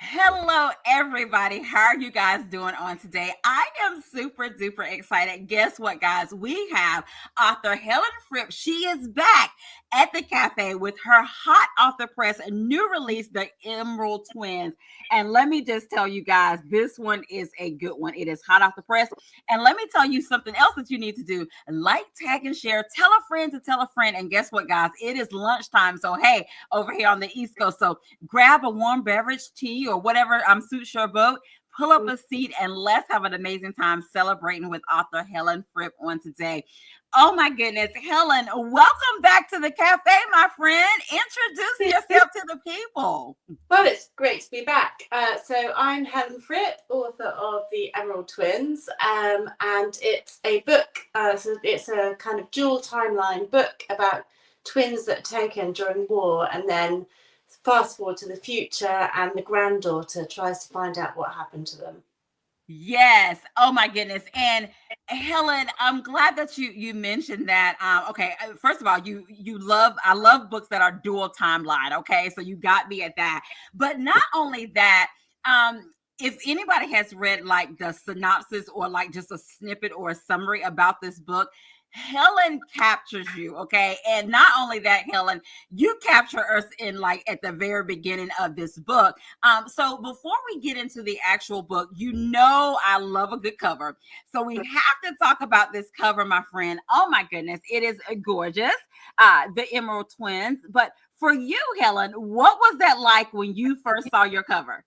Hello, everybody. How are you guys doing on today? I am super duper excited. Guess what, guys? We have author Helen Fripp. She is back at the cafe with her hot off the press new release, The Emerald Twins. And let me just tell you guys, this one is a good one. It is hot off the press. And let me tell you something else that you need to do. Like, tag, and share. Tell a friend to tell a friend. And guess what, guys? It is lunchtime. So, hey, over here on the East Coast. So grab a warm beverage, tea, or whatever suits your boat. Pull up a seat and let's have an amazing time celebrating with author Helen Fripp on today. Oh my goodness, Helen, welcome back to the cafe, my friend. Introduce yourself to the people. Well, it's great to be back. So I'm Helen Fripp, author of The Emerald Twins, and it's a book. So it's a kind of dual timeline book about twins that are taken during war, and then fast forward to the future, and the granddaughter tries to find out what happened to them. Yes. Oh my goodness. And Helen, I'm glad that you mentioned that. Okay. First of all, I love books that are dual timeline. Okay. So you got me at that. But not only that, if anybody has read like the synopsis or like just a snippet or a summary about this book, Helen captures you, okay? And not only that, Helen, you capture us in like at the very beginning of this book. So before we get into the actual book, you know I love a good cover. So we have to talk about this cover, my friend. Oh my goodness, it is gorgeous. The Emerald Twins. But for you, Helen, what was that like when you first saw your cover?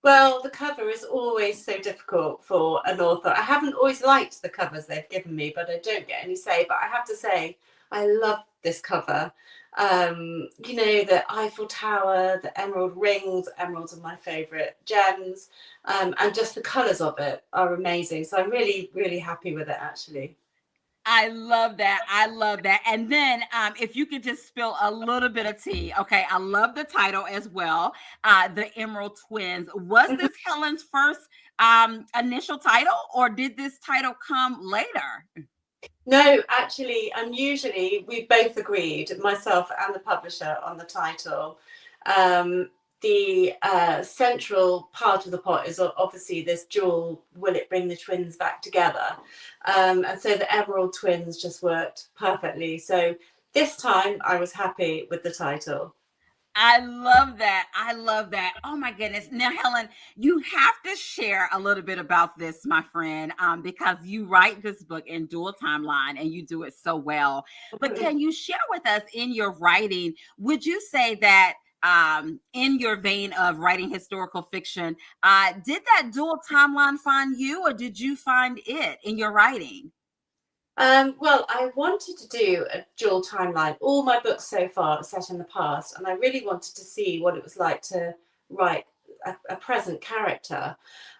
Well, the cover is always so difficult for an author. I haven't always liked the covers they've given me, but I don't get any say. But I have to say, I love this cover. The Eiffel Tower, the emerald rings. Emeralds are my favourite gems, and just the colours of it are amazing. So I'm really, really happy with it, actually. I love that. I love that. And then if you could just spill a little bit of tea. Okay. I love the title as well. The Emerald Twins. Was this Helen's first initial title or did this title come later? No, actually, unusually, we both agreed, myself and the publisher, on the title. The central part of the plot is obviously this dual, will it bring the twins back together? And so the Emerald Twins just worked perfectly. So this time I was happy with the title. I love that. I love that. Oh my goodness. Now, Helen, you have to share a little bit about this, my friend, because you write this book in dual timeline and you do it so well. But can you share with us in your writing, would you say that in your vein of writing historical fiction, did that dual timeline find you or did you find it in your writing? Well, I wanted to do a dual timeline. All my books so far are set in the past, and I really wanted to see what it was like to write a present character.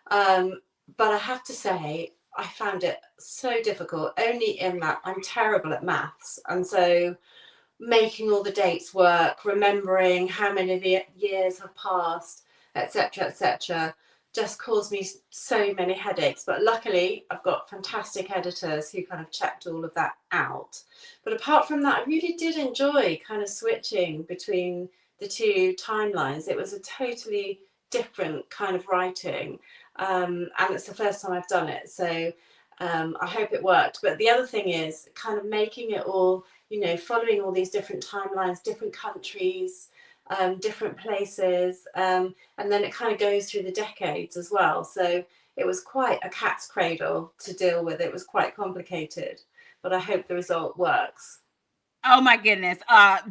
But I have to say, I found it so difficult, only in that I'm terrible at maths. And so making all the dates work, remembering how many of the years have passed, etc., just caused me so many headaches. But luckily, I've got fantastic editors who kind of checked all of that out. But apart from that, I really did enjoy kind of switching between the two timelines. It was a totally different kind of writing, and it's the first time I've done it. So I hope it worked. But the other thing is kind of making it all, following all these different timelines, different countries, different places, and then it kind of goes through the decades as well. So it was quite a cat's cradle to deal with. It was quite complicated, but I hope the result works. Oh my goodness.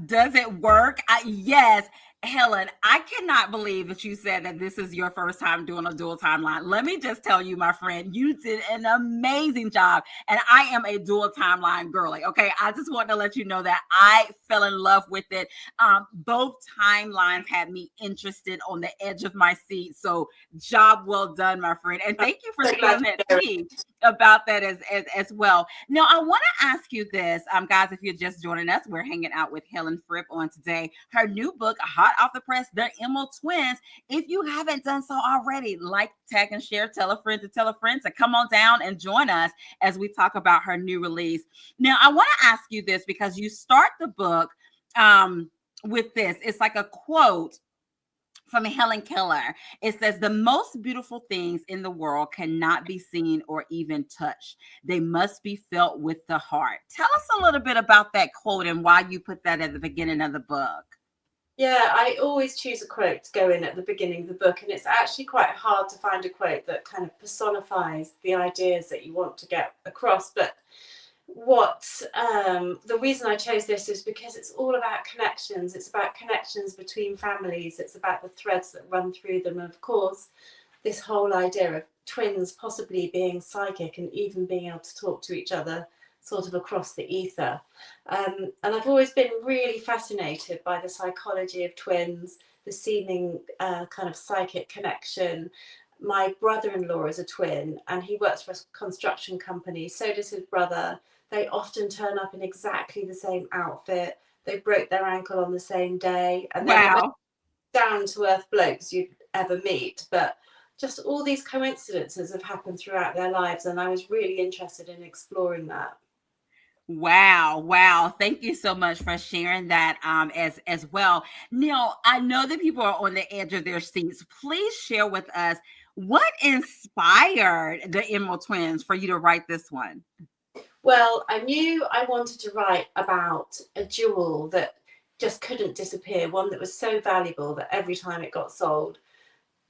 Does it work? Yes. Helen, I cannot believe that you said that this is your first time doing a dual timeline. Let me just tell you, my friend, you did an amazing job. And I am a dual timeline girly. Okay. I just want to let you know that I fell in love with it. Both timelines had me interested on the edge of my seat. So job well done, my friend. And thank you for spilling that tea about that as well. Now, I want to ask you this, guys, if you're just joining us, we're hanging out with Helen Fripp on today. Her new book, hot off the press, The Emerald Twins. If you haven't done so already, like, tag, and share, tell a friend to come on down and join us as we talk about her new release. Now, I want to ask you this because you start the book with this. It's like a quote from Helen Keller. It says, the most beautiful things in the world cannot be seen or even touched. They must be felt with the heart. Tell us a little bit about that quote and why you put that at the beginning of the book. Yeah, I always choose a quote to go in at the beginning of the book, and it's actually quite hard to find a quote that kind of personifies the ideas that you want to get across. But what the reason I chose this is because it's all about connections. It's about connections between families. It's about the threads that run through them. And of course, this whole idea of twins possibly being psychic and even being able to talk to each other sort of across the ether. And I've always been really fascinated by the psychology of twins, the seeming kind of psychic connection. My brother-in-law is a twin and he works for a construction company. So does his brother. They often turn up in exactly the same outfit. They broke their ankle on the same day, and they're the most Wow. down to earth blokes you'd ever meet. But just all these coincidences have happened throughout their lives, and I was really interested in exploring that. Wow, wow. Thank you so much for sharing that as well. Now, I know that people are on the edge of their seats. Please share with us what inspired the Emerald Twins for you to write this one. Well, I knew I wanted to write about a jewel that just couldn't disappear, one that was so valuable that every time it got sold,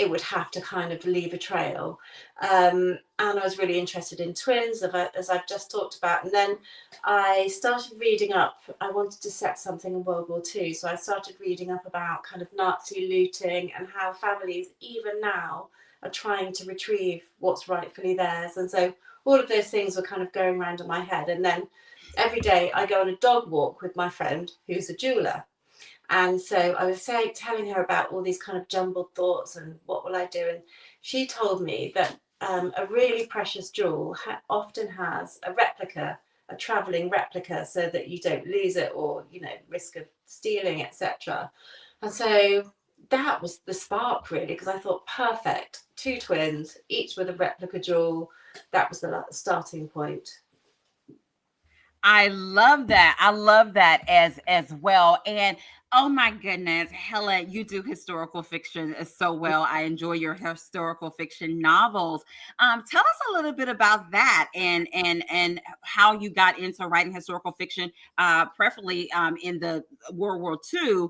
it would have to kind of leave a trail. And I was really interested in twins, as I've just talked about. And then I started reading up. I wanted to set something in World War II. So I started reading up about kind of Nazi looting and how families, even now, are trying to retrieve what's rightfully theirs. And so all of those things were kind of going around in my head. And then every day I go on a dog walk with my friend who's a jeweler. And so I was telling her about all these kind of jumbled thoughts and what will I do. And she told me that a really precious jewel often has a replica, a traveling replica, so that you don't lose it or, risk of stealing, etc. And so that was the spark, really, because I thought, perfect, two twins, each with a replica jewel. That was the starting point. I love that. I love that as well. And oh my goodness, Helen, you do historical fiction so well. I enjoy your historical fiction novels. Tell us a little bit about that and how you got into writing historical fiction, preferably in the World War II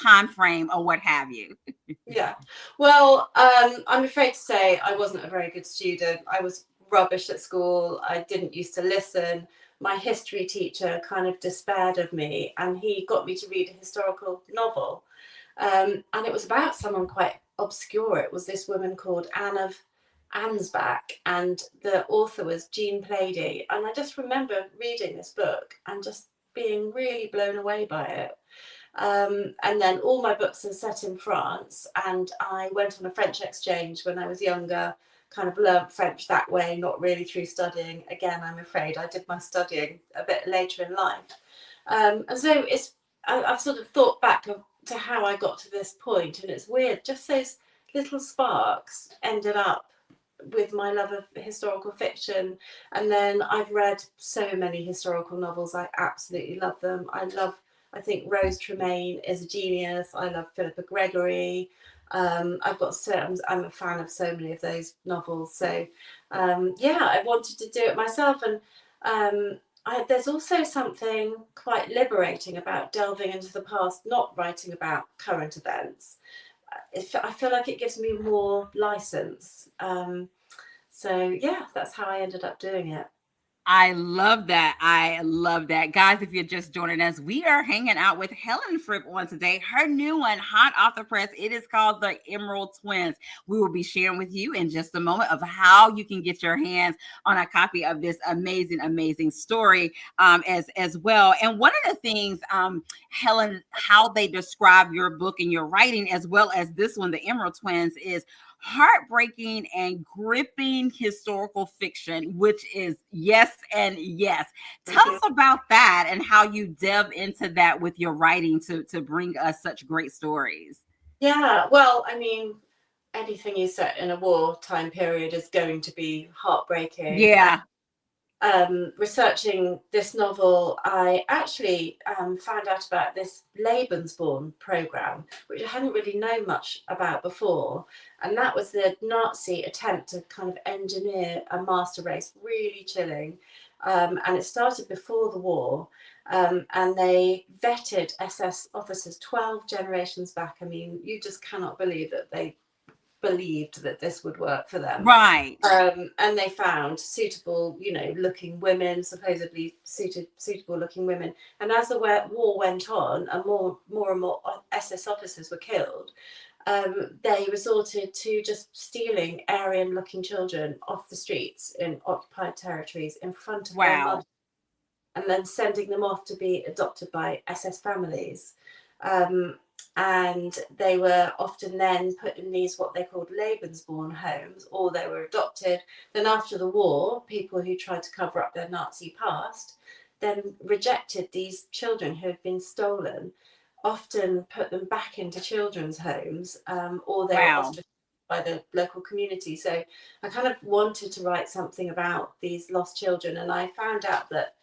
time frame or what have you. Yeah. Well, I'm afraid to say I wasn't a very good student. I was rubbish at school. I didn't used to listen. My history teacher kind of despaired of me, and he got me to read a historical novel. And it was about someone quite obscure. It was this woman called Anne of Ansbach, and the author was Jean Plaidy. And I just remember reading this book and just being really blown away by it. And then all my books are set in France, and I went on a French exchange when I was younger, kind of learnt French that way, not really through studying. Again, I'm afraid I did my studying a bit later in life. And so I've sort of thought back to how I got to this point, and it's weird, just those little sparks ended up with my love of historical fiction. And then I've read so many historical novels. I absolutely love them. I think Rose Tremaine is a genius. I love Philippa Gregory. I'm a fan of so many of those novels. So yeah, I wanted to do it myself. And there's also something quite liberating about delving into the past, not writing about current events. I feel like it gives me more license. So yeah, that's how I ended up doing it. I love that. I love that. Guys, if you're just joining us, we are hanging out with Helen Fripp on today. Her new one, hot off the press. It is called The Emerald Twins. We will be sharing with you in just a moment of how you can get your hands on a copy of this amazing, amazing story as well. And one of the things, Helen, how they describe your book and your writing, as well as this one, The Emerald Twins, is heartbreaking and gripping historical fiction, which is yes and yes. Tell us about that and how you delve into that with your writing to bring us such great stories. Yeah, well, I mean, anything you set in a war time period is going to be heartbreaking. Yeah. researching this novel, I actually found out about this Lebensborn program, which I hadn't really known much about before. And that was the Nazi attempt to kind of engineer a master race, really chilling. And it started before the war. And they vetted SS officers 12 generations back. I mean, you just cannot believe that they believed that this would work for them. Right. And they found suitable, looking women, supposedly suitable looking women. And as the war went on, and more and more SS officers were killed, they resorted to just stealing Aryan-looking children off the streets in occupied territories in front of their Wow. mothers, and then sending them off to be adopted by SS families. Um, and they were often then put in these what they called Lebensborn homes, or they were adopted. Then after the war, people who tried to cover up their Nazi past then rejected these children who had been stolen, often put them back into children's homes, or they were Wow. ostracized by the local community. So I kind of wanted to write something about these lost children, and I found out that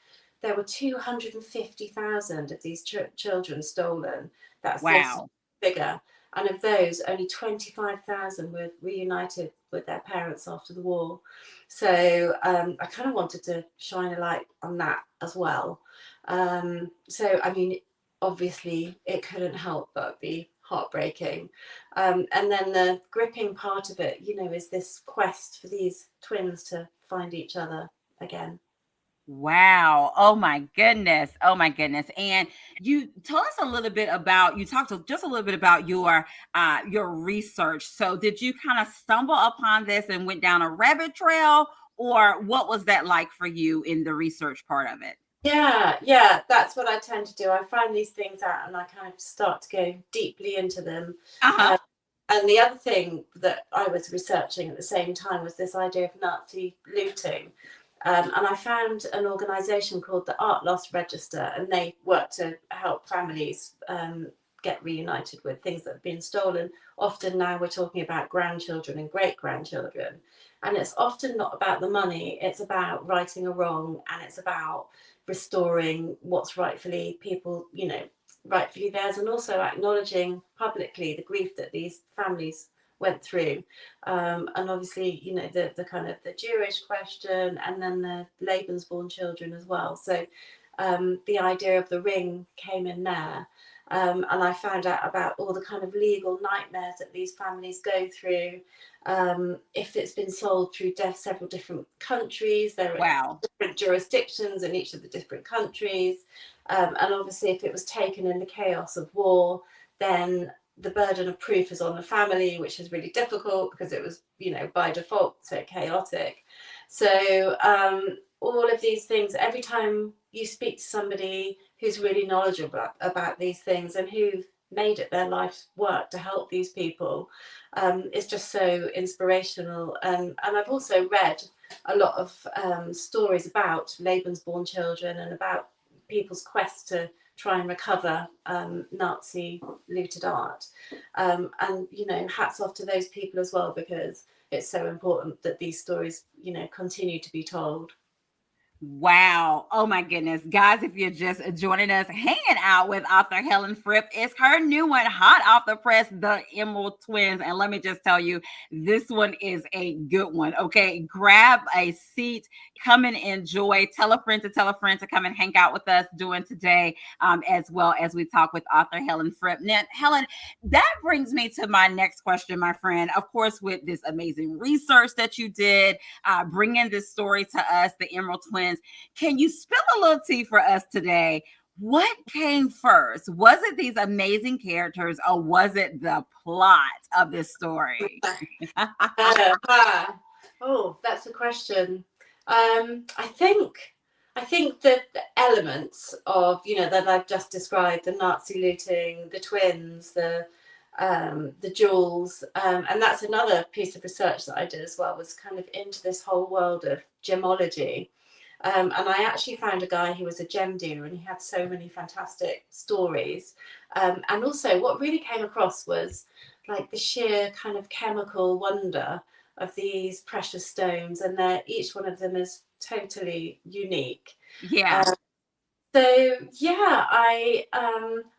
there were 250,000 of these children stolen. That's this Wow. figure. And of those, only 25,000 were reunited with their parents after the war. So I kind of wanted to shine a light on that as well. So, I mean, obviously, it couldn't help but be heartbreaking. And then the gripping part of it, is this quest for these twins to find each other again. Wow. Oh my goodness. Oh my goodness. And you told us a little bit about, you talked just a little bit about your research. So did you kind of stumble upon this and went down a rabbit trail, or what was that like for you in the research part of it? Yeah, that's what I tend to do. I find these things out and I kind of start to go deeply into them. Uh-huh. Uh, and the other thing that I was researching at the same time was this idea of Nazi looting. And I found an organisation called the Art Loss Register, and they work to help families get reunited with things that have been stolen. Often now we're talking about grandchildren and great grandchildren. And it's often not about the money, it's about righting a wrong, and it's about restoring what's rightfully rightfully theirs, and also acknowledging publicly the grief that these families went through. And obviously, the kind of the Jewish question, and then the Lebensborn children as well. So the idea of the ring came in there. And I found out about all the kind of legal nightmares that these families go through. If it's been sold through several different countries, there are Wow. different jurisdictions in each of the different countries. And obviously, if it was taken in the chaos of war, then the burden of proof is on the family, which is really difficult because it was, by default, so chaotic. So all of these things, every time you speak to somebody who's really knowledgeable about these things and who've made it their life's work to help these people, it's just so inspirational. And I've also read a lot of stories about Lebensborn children and about people's quest to try and recover Nazi looted art. And, hats off to those people as well, because it's so important that these stories, continue to be told. Wow. Oh my goodness. Guys, if you're just joining us, hanging out with author Helen Fripp, it's her new one, hot off the press, The Emerald Twins. And let me just tell you, this one is a good one. Okay. Grab a seat, come and enjoy. Tell a friend to come and hang out with us during today, as well as we talk with author Helen Fripp. Now, Helen, that brings me to my next question, my friend. Of course, with this amazing research that you did, bringing this story to us, The Emerald Twins, can you spill a little tea for us today? What came first? Was it these amazing characters, or was it the plot of this story? Oh, that's a question. I think that the elements of, that I've just described, the Nazi looting, the twins, the jewels, and that's another piece of research that I did as well, was kind of into this whole world of gemology. And I actually found a guy who was a gem dealer, and he had so many fantastic stories. And also, what really came across was like the sheer kind of chemical wonder of these precious stones, and each one of them is totally unique. Yeah. So yeah, I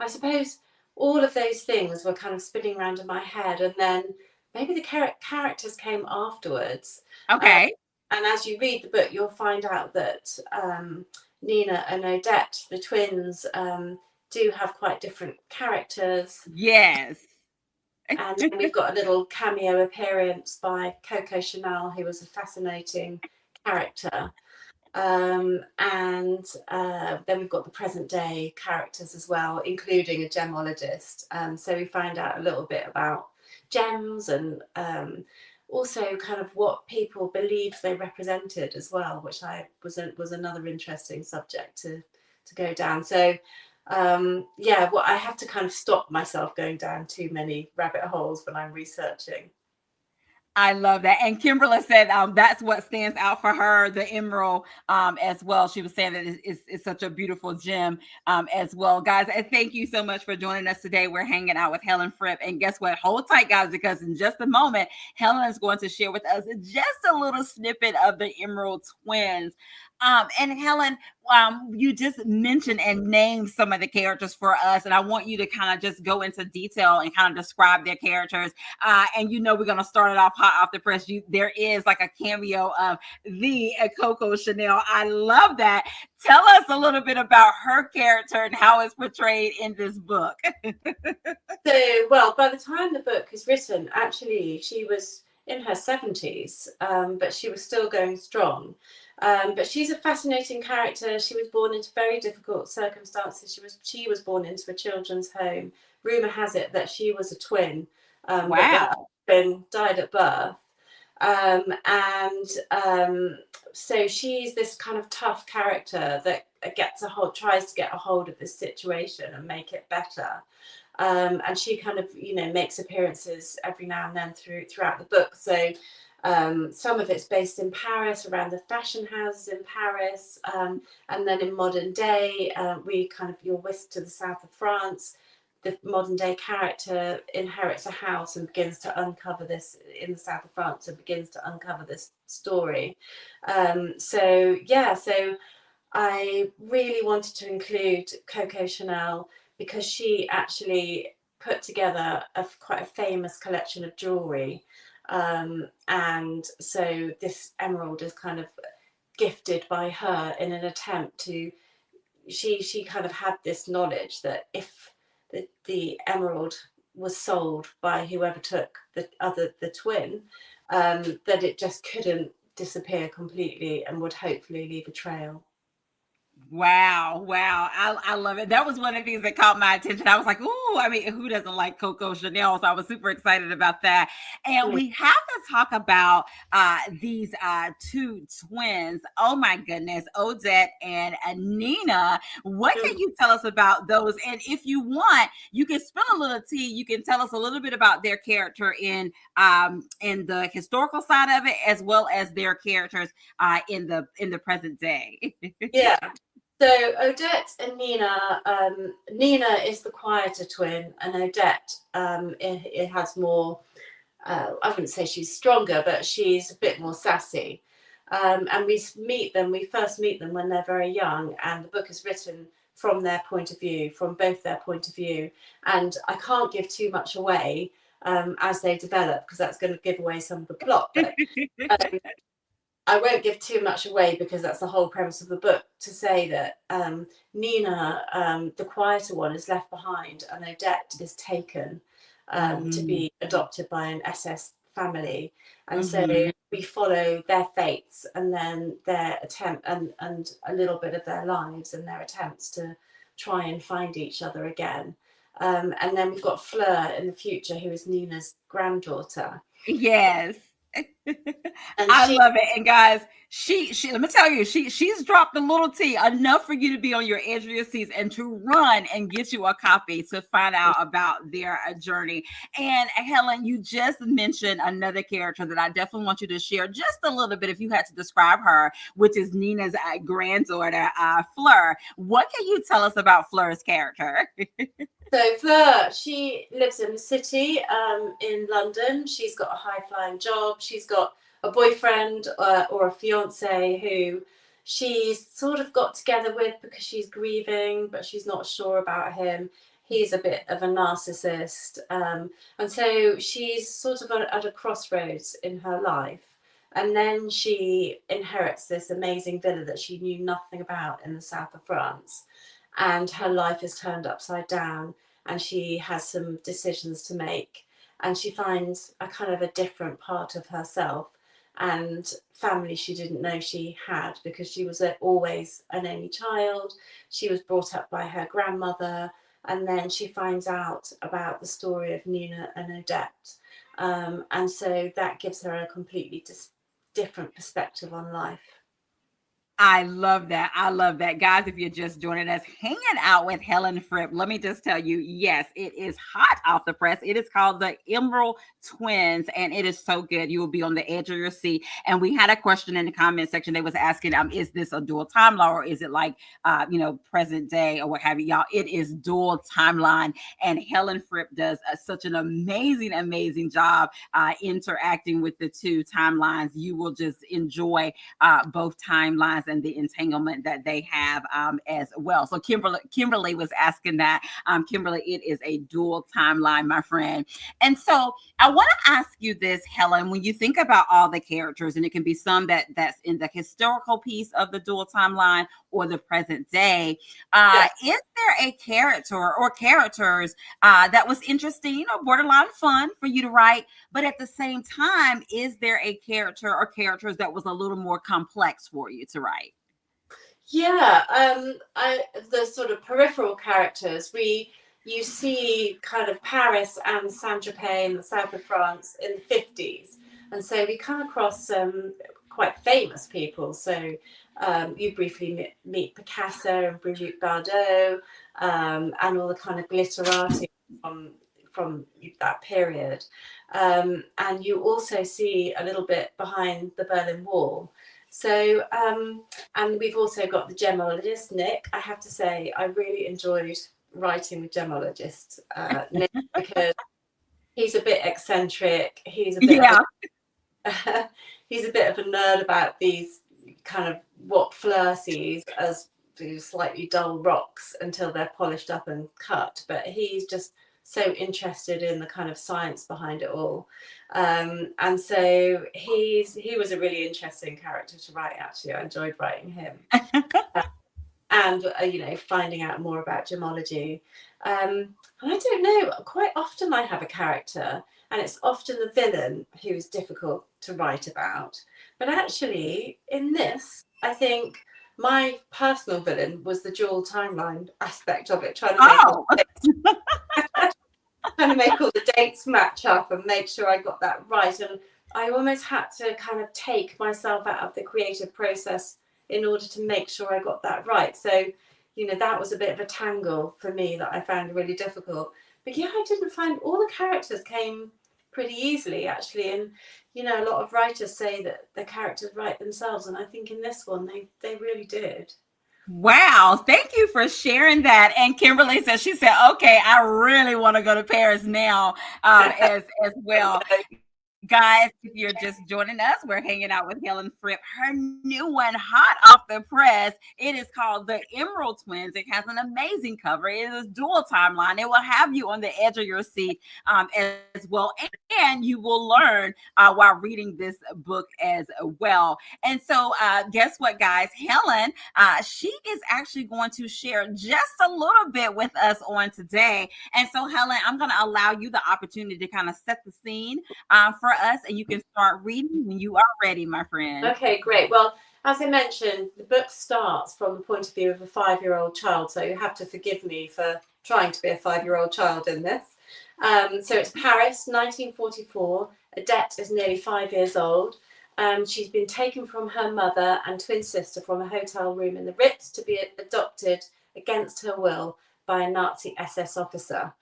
suppose all of those things were kind of spinning around in my head, and then maybe the characters came afterwards. Uh, Okay. and as you read the book, you'll find out that Nina and Odette, the twins, do have quite different characters. Yes. And then we've got a little cameo appearance by Coco Chanel, who was a fascinating character. And then we've got the present day characters as well, including a gemologist. So we find out a little bit about gems and also kind of what people believed they represented as well, which was another interesting subject to go down. So yeah, well, I have to kind of stop myself going down too many rabbit holes when I'm researching. I love that. And Kimberly said that's what stands out for her, the emerald as well. She was saying that it's such a beautiful gem as well. Guys, and thank you so much for joining us today. We're hanging out with Helen Fripp. And guess what? Hold tight, guys, because in just a moment, Helen is going to share with us just a little snippet of the Emerald Twins. And Helen, you just mentioned and named some of the characters for us, and I want you to kind of just go into detail and kind of describe their characters. And we're going to start it off hot off the press. There is like a cameo of the Coco Chanel. I love that. Tell us a little bit about her character and how it's portrayed in this book. So, well, by the time the book is written, actually, she was in her 70s, but she was still going strong. But she's a fascinating character. She was born into very difficult circumstances. She was born into a children's home. Rumor has it that she was a twin, but the Wow. twin died at birth. And so she's this kind of tough character that tries to get a hold of this situation and make it better. And she kind of makes appearances every now and then throughout the book. So some of it's based in Paris, around the fashion houses in Paris, and then in modern day you're whisked to the south of France. The modern day character inherits a house and begins to uncover this in the south of France and begins to uncover this story. So I really wanted to include Coco Chanel because she actually put together quite a famous collection of jewelry. And so this emerald is kind of gifted by her in an attempt to, she kind of had this knowledge that if the emerald was sold by whoever took the twin, that it just couldn't disappear completely and would hopefully leave a trail. Wow, wow. I love it. That was one of the things that caught my attention. I was like, "Ooh, I mean, who doesn't like Coco Chanel?" So I was super excited about that. And Mm. we have to talk about these two twins. Oh my goodness, Odette and Nina. What can you tell us about those? And if you want, you can spill a little tea. You can tell us a little bit about their character in the historical side of it, as well as their characters in the present day. Yeah. So Odette and Nina, Nina is the quieter twin, and Odette, it has more. I wouldn't say she's stronger, but she's a bit more sassy. And we first meet them when they're very young, and the book is written from their point of view, from both their point of view. And I can't give too much away as they develop because that's going to give away some of the plot. But I won't give too much away because that's the whole premise of the book, to say that Nina, the quieter one, is left behind and Odette is taken to Mhm. be adopted by an SS family. And so Mhm. we follow their fates and then their attempt and a little bit of their lives and their attempts to try and find each other again. And then we've got Fleur in the future, who is Nina's granddaughter. Yes. And I she love it. And guys, she let me tell you, she's dropped a little tea enough for you to be on your edge of your seats and to run and get you a copy to find out about their journey. And Helen, you just mentioned another character that I definitely want you to share just a little bit if you had to describe her, which is Nina's granddaughter, Fleur. What can you tell us about Fleur's character? So Fleur, she lives in the city in London. She's got a high-flying job. She's got a boyfriend or a fiance who she's sort of got together with because she's grieving, but she's not sure about him. He's a bit of a narcissist. And so she's sort of at a crossroads in her life. And then she inherits this amazing villa that she knew nothing about in the south of France. And her life is turned upside down, and she has some decisions to make. And she finds a kind of a different part of herself and family she didn't know she had, because she was always an only child. She was brought up by her grandmother, and then she finds out about the story of Nina and Odette. And so that gives her a completely different perspective on life. I love that. I love that. Guys, if you're just joining us, hanging out with Helen Fripp, let me just tell you, yes, it is hot off the press. It is called The Emerald Twins, and it is so good. You will be on the edge of your seat. And we had a question in the comment section. They was asking, is this a dual timeline, or is it like, present day or what have you? Y'all, it is dual timeline. And Helen Fripp does such an amazing, amazing job interacting with the two timelines. You will just enjoy both timelines and the entanglement that they have as well. So Kimberly was asking that. Kimberly, it is a dual timeline, my friend. And so I want to ask you this, Helen, when you think about all the characters, and it can be some that's in the historical piece of the dual timeline or the present day, Yes. is there a character or characters that was interesting or borderline fun for you to write, but at the same time, is there a character or characters that was a little more complex for you to write? Yeah, the sort of peripheral characters, you see kind of Paris and Saint-Tropez in the south of France in the 50s. And so we come across some quite famous people. So you briefly meet Picasso and Brigitte Bardot, and all the kind of glitterati from that period. And you also see a little bit behind the Berlin Wall. So, and we've also got the gemologist, Nick. I have to say, I really enjoyed writing with gemologist Nick, because he's a bit eccentric. He's a bit Yeah. he's a bit of a nerd about these kind of what Fleur sees as these slightly dull rocks until they're polished up and cut. But he's just so interested in the kind of science behind it all. And so he was a really interesting character to write, actually. I enjoyed writing him. And finding out more about gemology. And I don't know, quite often I have a character, and it's often the villain who's difficult to write about. But actually, in this, I think my personal villain was the dual timeline aspect of it, trying to make all the dates match up and make sure I got that right. And I almost had to kind of take myself out of the creative process in order to make sure I got that right. So, that was a bit of a tangle for me that I found really difficult. But yeah, I didn't find all the characters came pretty easily, actually. And, a lot of writers say that the characters write themselves. And I think in this one, they really did. Wow. Thank you for sharing that. And Kimberly said, she said, okay, I really want to go to Paris now as well. Guys, if you're just joining us, we're hanging out with Helen Fripp. Her new one, hot off the press. It is called The Emerald Twins. It has an amazing cover. It is dual timeline. It will have you on the edge of your seat as well. And you will learn while reading this book as well. And so guess what, guys? Helen, she is actually going to share just a little bit with us on today. And so, Helen, I'm going to allow you the opportunity to kind of set the scene for us, and you can start reading when you are ready, my friend. Okay, great. Well, as I mentioned, the book starts from the point of view of a 5-year-old child, so you have to forgive me for trying to be a 5-year-old child in this. So it's Paris, 1944. Odette is nearly 5 years old. She's been taken from her mother and twin sister from a hotel room in the Ritz to be adopted against her will by a Nazi SS officer.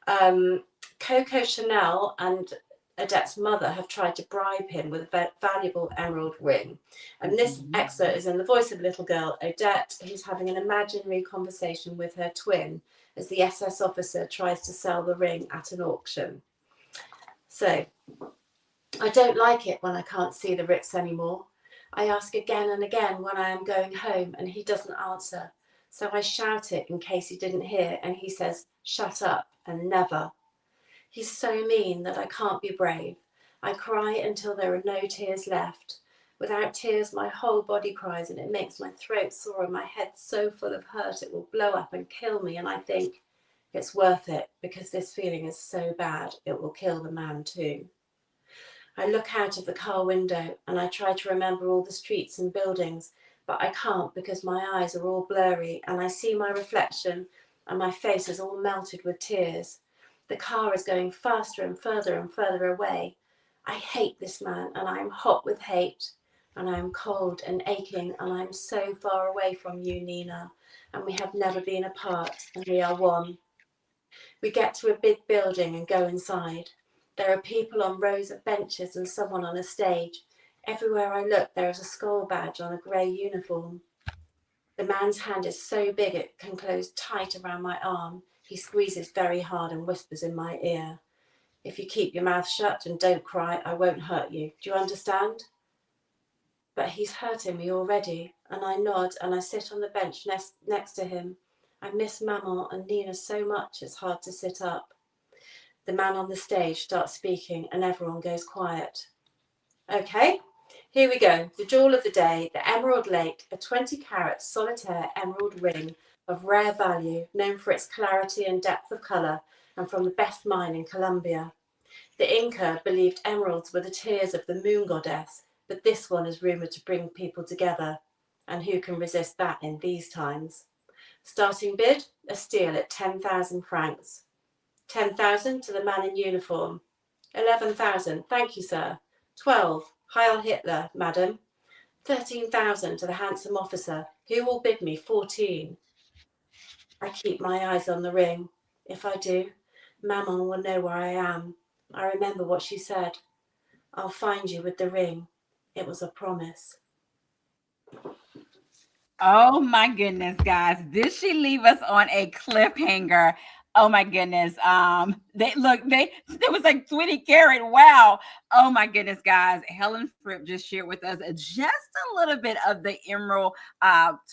Coco Chanel and Odette's mother have tried to bribe him with a valuable emerald ring. And this excerpt is in the voice of little girl Odette, who's having an imaginary conversation with her twin as the SS officer tries to sell the ring at an auction. So, I don't like it when I can't see the Ritz anymore. I ask again and again when I am going home, and he doesn't answer. So I shout it in case he didn't hear, and he says, "Shut up," and never. He's so mean that I can't be brave. I cry until there are no tears left. Without tears, my whole body cries, and it makes my throat sore and my head so full of hurt it will blow up and kill me. And I think it's worth it because this feeling is so bad it will kill the man too. I look out of the car window and I try to remember all the streets and buildings, but I can't because my eyes are all blurry and I see my reflection and my face is all melted with tears. The car is going faster and further away. I hate this man and I am hot with hate and I am cold and aching and I am so far away from you, Nina, and we have never been apart and we are one. We get to a big building and go inside. There are people on rows of benches and someone on a stage. Everywhere I look, there is a skull badge on a grey uniform. The man's hand is so big it can close tight around my arm. He squeezes very hard and whispers in my ear, "If you keep your mouth shut and don't cry, I won't hurt you. Do you understand?" But he's hurting me already, and I nod and I sit on the bench next to him. I miss Maman and Nina so much it's hard to sit up. The man on the stage starts speaking and everyone goes quiet. Okay, here we go. The jewel of the day, the Emerald Lake, a 20-carat solitaire emerald ring of rare value, known for its clarity and depth of colour, and from the best mine in Colombia. The Inca believed emeralds were the tears of the moon goddess, but this one is rumoured to bring people together. And who can resist that in these times? Starting bid, a steal at 10,000 francs. 10,000 to the man in uniform. 11,000, thank you, sir. 12, Heil Hitler, madam. 13,000 to the handsome officer. Who will bid me 14? I keep my eyes on the ring. If I do, Maman will know where I am. I remember what she said. I'll find you with the ring. It was a promise. Oh my goodness, guys. Did she leave us on a cliffhanger? Oh my goodness. They it was like 20 carat. Wow. Oh my goodness, guys. Helen Fripp just shared with us just a little bit of the Emerald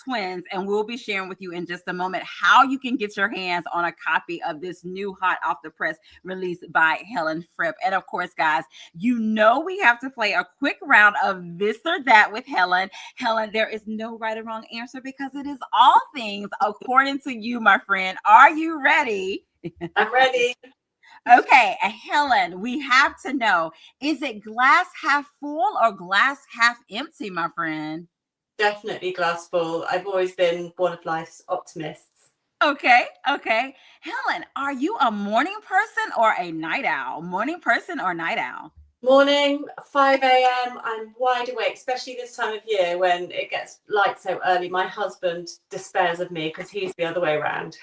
twins, and we'll be sharing with you in just a moment how you can get your hands on a copy of this new hot off the press released by Helen Fripp. And of course, guys, you know we have to play a quick round of this or that with Helen. Helen, there is no right or wrong answer because it is all things according to you, my friend. Are you ready? I'm ready. Okay, Helen, we have to know, is it glass half full or glass half empty, my friend? Definitely glass full. I've always been one of life's optimists. Okay, okay. Helen, are you a morning person or a night owl? Morning person or night owl? Morning, 5 a.m. I'm wide awake, especially this time of year when it gets light so early. My husband despairs of me because he's the other way around.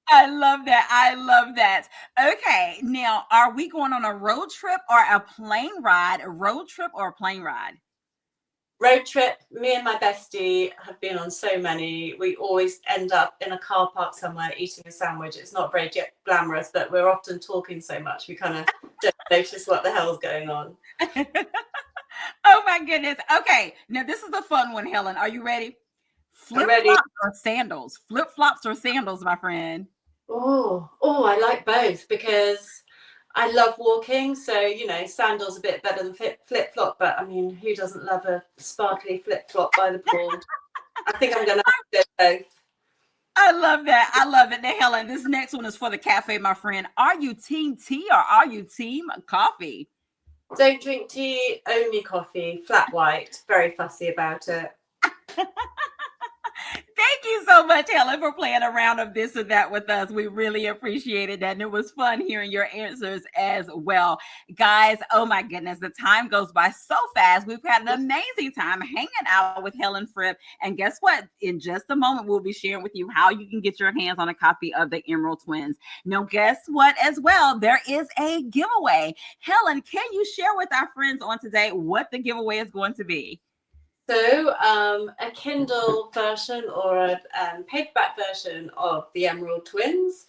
I love that. I love that. Okay, now are we going on a road trip or a plane ride? A road trip or a plane ride? Road trip, me and my bestie have been on so many. We always end up in a car park somewhere eating a sandwich. It's not very glamorous, but we're often talking so much we kind of don't notice what the hell's going on. Oh my goodness. Okay, now this is a fun one, Helen. Are you ready? I'm Flip ready. flops or sandals? Flip flops or sandals, my friend? Oh, I like both because I love walking. So, sandals a bit better than flip flop. But I mean, who doesn't love a sparkly flip flop by the pool? I think I'm going to have to go both. I love that. I love it. Now, Helen, this next one is for the cafe, my friend. Are you team tea or are you team coffee? Don't drink tea, only coffee, flat white. Very fussy about it. Thank you so much, Helen, for playing a round of this or that with us. We really appreciated that. And it was fun hearing your answers as well. Guys, oh my goodness, the time goes by so fast. We've had an amazing time hanging out with Helen Fripp. And guess what? In just a moment, we'll be sharing with you how you can get your hands on a copy of the Emerald Twins. Now, guess what as well? There is a giveaway. Helen, can you share with our friends on today what the giveaway is going to be? So, a Kindle version or a paperback version of the Emerald Twins.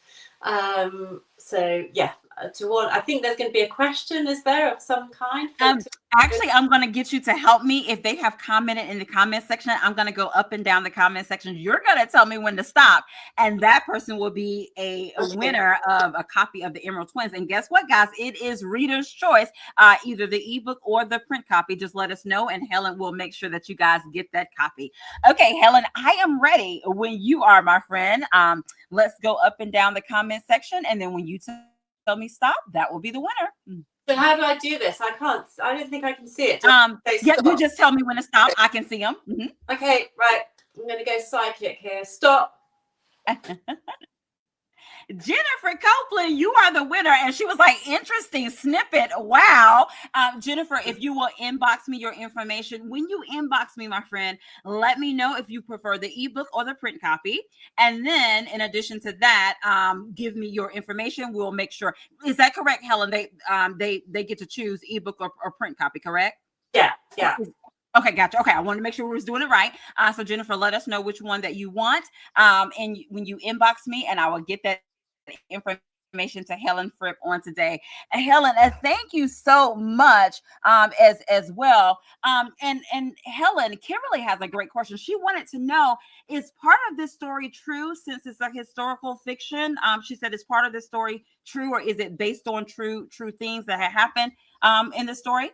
So, yeah, to what? I think there's going to be a question, is there, of some kind? Um, Actually, I'm going to get you to help me. If they have commented in the comment section, I'm going to go up and down the comment section. You're going to tell me when to stop, and that person will be a Okay. winner of a copy of the Emerald Twins. And guess what, guys? It is reader's choice, either the ebook or the print copy. Just let us know, and Helen will make sure that you guys get that copy. Okay, Helen, I am ready when you are, my friend. Let's go up and down the comment section, and then when you tell me stop, that will be the winner. So how do I do this? I can't. I don't think I can see it. Yeah, you just tell me when to stop. I can see them. Okay, right. I'm going to go psychic here. Stop. Jennifer Copeland, you are the winner. And she was like, interesting snippet. Wow. Jennifer, if you will inbox me your information, when you inbox me, my friend, let me know if you prefer the ebook or the print copy. And then in addition to that, give me your information. We'll make sure. Is that correct, Helen? They get to choose ebook or print copy, correct? Yeah. Okay, gotcha. Okay, I want to make sure we was doing it right. So Jennifer, let us know which one that you want. And when you inbox me, and I will get that information to Helen Fripp on today. And Helen, thank you so much as well. And Helen, Kimberly has a great question. She wanted to know, is part of this story true since it's a historical fiction? She said, is part of this story true, or is it based on true things that have happened in the story?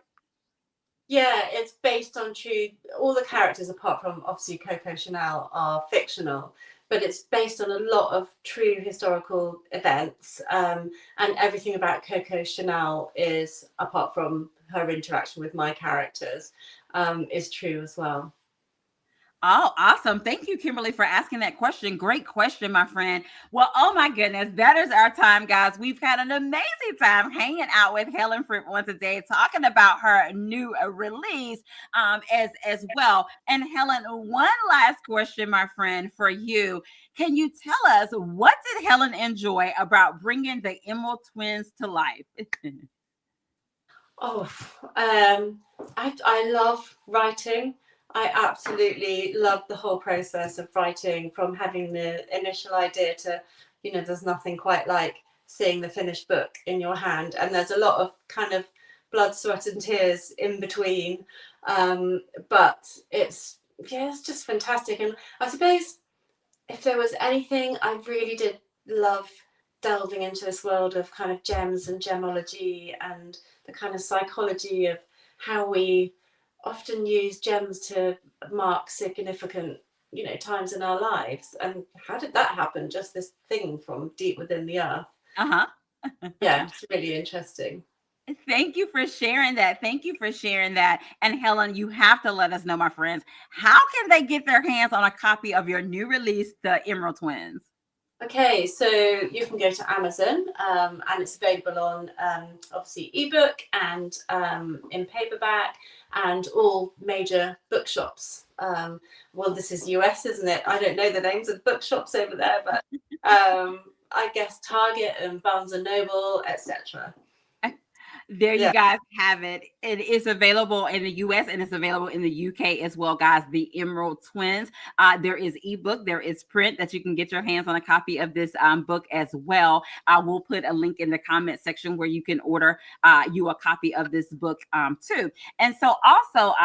Yeah, it's based on true. All the characters, apart from obviously Coco Chanel, are fictional, but it's based on a lot of true historical events. And everything about Coco Chanel is, apart from her interaction with my characters, is true as well. Oh, awesome. Thank you, Kimberly, for asking that question. Great question, my friend. Well, oh my goodness, that is our time, guys. We've had an amazing time hanging out with Helen Fripp on today, talking about her new release as well. And Helen, one last question, my friend, for you. Can you tell us, what did Helen enjoy about bringing the Emerald Twins to life? I love writing. I absolutely love the whole process of writing, from having the initial idea to, there's nothing quite like seeing the finished book in your hand. And there's a lot of kind of blood, sweat, and tears in between. But it's just fantastic. And I suppose if there was anything, I really did love delving into this world of kind of gems and gemology, and the kind of psychology of how we often use gems to mark significant, times in our lives. And how did that happen? Just this thing from deep within the earth. Uh-huh. Yeah, it's really interesting. Thank you for sharing that. Thank you for sharing that. And Helen, you have to let us know, my friends, how can they get their hands on a copy of your new release, The Emerald Twins? Okay, so you can go to Amazon, and it's available on obviously ebook and in paperback, and all major bookshops. Well, this is US, isn't it? I don't know the names of bookshops over there, but I guess Target and Barnes and Noble, etc. There you guys have it. It is available in the US and it's available in the UK as well, guys. The Emerald Twins. There is ebook, there is print that you can get your hands on a copy of this book as well. We'll put a link in the comment section where you can order you a copy of this book too. And so also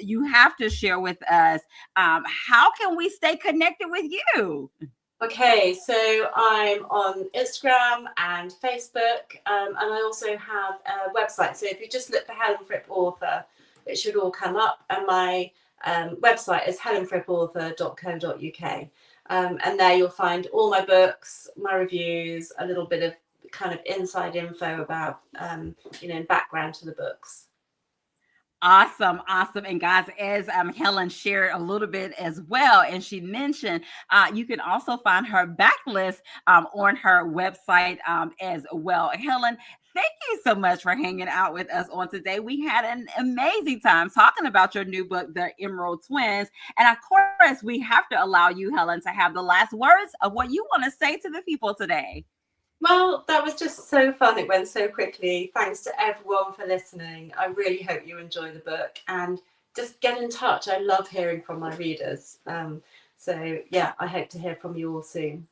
you have to share with us, how can we stay connected with you? Okay, so I'm on Instagram and Facebook, and I also have a website. So if you just look for Helen Fripp Author, it should all come up. And my website is helenfrippauthor.co.uk. And there you'll find all my books, my reviews, a little bit of kind of inside info about, background to the books. Awesome. And guys, as Helen shared a little bit as well, and she mentioned, you can also find her backlist on her website as well. Helen, thank you so much for hanging out with us on today. We had an amazing time talking about your new book, The Emerald Twins. And of course, we have to allow you, Helen, to have the last words of what you want to say to the people today. Well, that was just so fun. It went so quickly. Thanks to everyone for listening. I really hope you enjoy the book, and just get in touch. I love hearing from my readers. So yeah, I hope to hear from you all soon.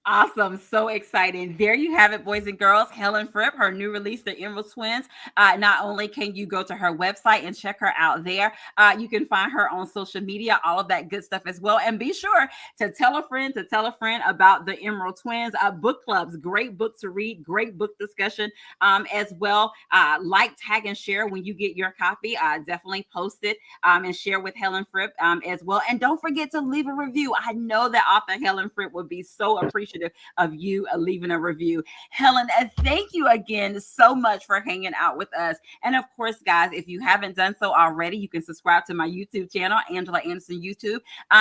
Awesome. So exciting. There you have it, boys and girls. Helen Fripp, her new release, The Emerald Twins. Not only can you go to her website and check her out there, you can find her on social media, all of that good stuff as well. And be sure to tell a friend about The Emerald Twins. Book clubs, great book to read, great book discussion as well. Like, tag, and share when you get your copy. Definitely post it and share with Helen Fripp as well. And don't forget to leave a review. I know that author Helen Fripp would be so appreciative of you leaving a review. Helen, thank you again so much for hanging out with us. And of course, guys, if you haven't done so already, you can subscribe to my YouTube channel, Angela Anderson YouTube.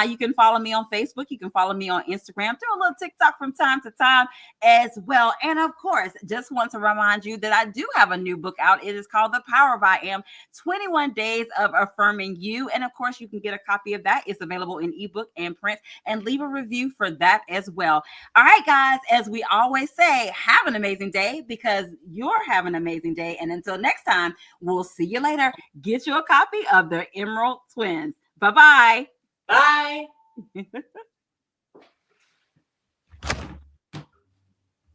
You can follow me on Facebook. You can follow me on Instagram. Do a little TikTok from time to time as well. And of course, just want to remind you that I do have a new book out. It is called The Power of I Am, 21 Days of Affirming You. And of course, you can get a copy of that. It's available in ebook and print, and leave a review for that as well. All right, guys, as we always say, have an amazing day, because you're having an amazing day. And until next time, we'll see you later. Get you a copy of The Emerald Twins. Bye-bye. Bye.